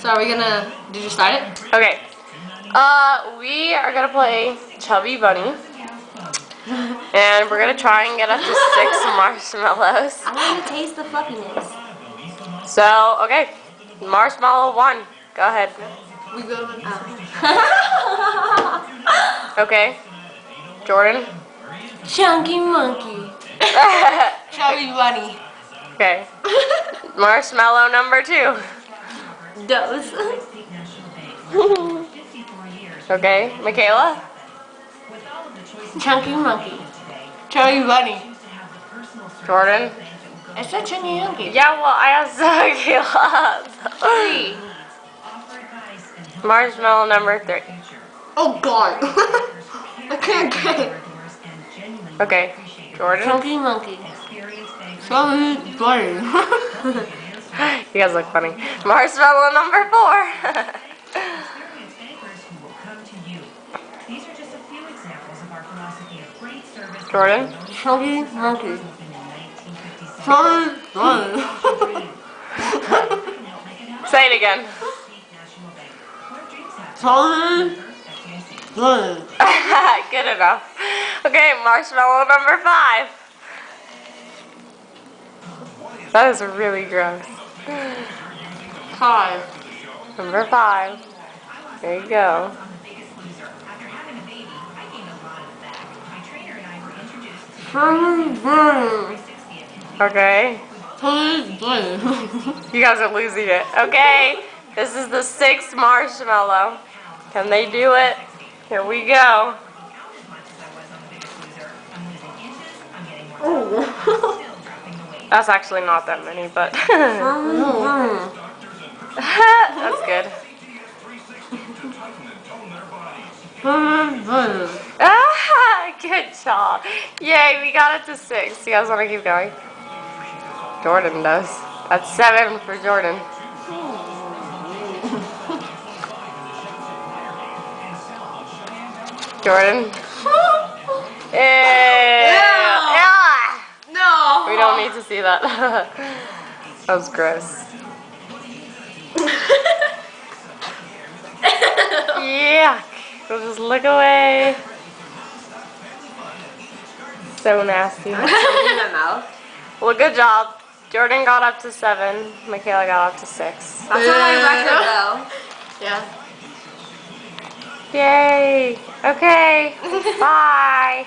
So are we gonna, did you start it? Okay. We are gonna play Chubby Bunny. And we're gonna try and get up to 6 marshmallows. I want to taste the fluffiness. So, okay. Marshmallow 1. Go ahead. We go Okay. Jordan. Chunky monkey. Chubby bunny. Okay. Marshmallow number 2. Dose. Okay. Mikayla. Chunky monkey. Chubby bunny. Jordan. I said chunky monkey. Yeah, well, I asked Mikayla. 3. Marshmallow number 3. Oh god. I can't get it. Okay. Jordan. Chunky monkey. Chubby bunny. You guys look funny. Marshmallow number 4. Jordan. Chunky monkey. Chubby bunny. Say it again. Chubby bunny. Good enough. Okay, marshmallow number 5. That is really gross. 5. Number 5. There you go. Chubby bunny. Okay. Chubby bunny. You guys are losing it. Okay. This is the 6th marshmallow. Can they do it? Here we go. Oh. That's actually not that many, but that's good. Ah, good job. Yay, we got it to 6. You guys want to keep going? Jordan does. That's 7 for Jordan. Jordan. Yeah. No. We don't need to see that. That was gross. Yuck. We'll just look away. So nasty. I'm choking in my mouth. Well, good job. Jordan got up to 7. Mikayla got up to 6. That's not my record though. Yeah. Yay. Okay. Bye.